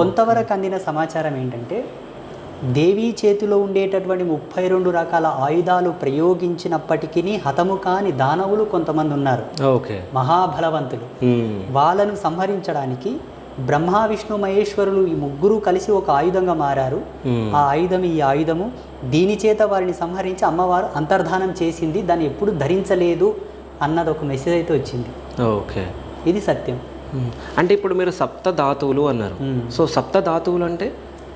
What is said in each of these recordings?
కొంతవరకు అందిన సమాచారం ఏంటంటే దేవి చేతిలో ఉండేటటువంటి 32 రకాల ఆయుధాలు ప్రయోగించినప్పటికీ హతము కాని దానవులు కొంతమంది ఉన్నారు, ఓకే, మహాబలవంతులు. వాళ్ళను సంహరించడానికి బ్రహ్మ విష్ణు మహేశ్వరులు ఈ ముగ్గురు కలిసి ఒక ఆయుధంగా మారారు. ఆ ఆయుధం ఈ ఆయుధము దీని చేత వారిని సంహరించి అమ్మవారు అంతర్ధానం చేసింది, దాన్ని ఎప్పుడు ధరించలేదు అన్నది ఒక మెసేజ్ అయితే వచ్చింది. ఓకే, ఇది సత్యం. అంటే ఇప్పుడు మీరు సప్త ధాతువులు అన్నారు. సో సప్త ధాతువులు అంటే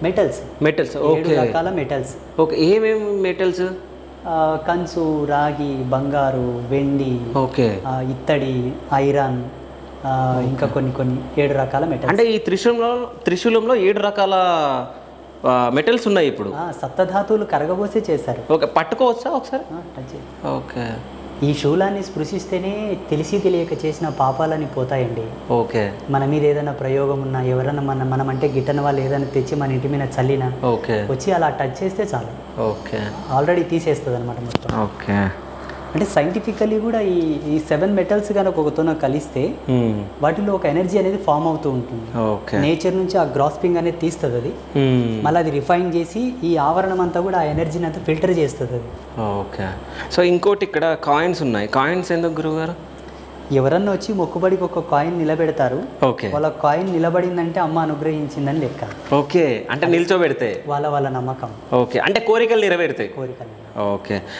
మెటల్స్, మెటల్స్. 7 ఓకే, రకాల మెటల్స్. ఓకే, ఏమేమి మెటల్స్? కంచు, రాగి, బంగారు, వెండి, ఓకే, ఇత్తడి, ఐరన్, ఇంకా కొన్ని 7 రకాల మెటల్స్. అంటే ఈ త్రిశూలంలో 7 రకాల మెటల్స్ ఉన్నాయి ఇప్పుడు. సప్తధాతువులు కరగబోసే చేశారు. ఓకే, పట్టుకోవచ్చా ఒకసారి? టచ్ చేయి. ఓకే, ఈ శూలాన్ని స్పృశిస్తేనే తెలిసి తెలియక చేసిన పాపాలని పోతాయండి. ఓకే, మన మీద ఏదైనా ప్రయోగం ఉన్నా, ఎవరైనా మనం అంటే గిట్టని వాళ్ళు ఏదైనా తెచ్చి మన ఇంటి మీద చల్లినా ఓకే, వచ్చి అలా టచ్ చేస్తే చాలు, ఓకే, ఆల్రెడీ తీసేస్తుంది అనమాట మొత్తం. ఓకే. అంటే సైంటిఫికల్లీ కూడా ఈ 7 మెటల్స్ కనుక ఒకతోన కలిస్తే వాటిలో ఒక ఎనర్జీ అనేది ఫామ్ అవుతూ ఉంటుంది. ఓకే, నేచర్ నుంచి ఆ గ్రాస్పింగ్ అనేది తీస్తుంది అది, మళ్ళీ అది రిఫైన్ చేసి ఈ ఆవరణం అంతా కూడా ఆ ఎనర్జీని అంతా ఫిల్టర్ చేస్తుంది అది. ఓకే. సో ఇంకోటి ఇక్కడ కాయిన్స్ ఉన్నాయి. కాయిన్స్ ఎందుకు గురువుగారు? ఎవరన్నా వచ్చి మొక్కుబడికి ఒక కాయిన్ నిలబెడతారు. ఓకే, వాళ్ళ కాయిన్ నిలబడిందంటే అమ్మ అనుగ్రహించిందని లెక్క. ఓకే, అంటే నిల్చోబెడితే వాళ్ళ నమ్మకం. ఓకే, అంటే కోరికలు నెరవేరుతాయి. కోరికలు. ఓకే.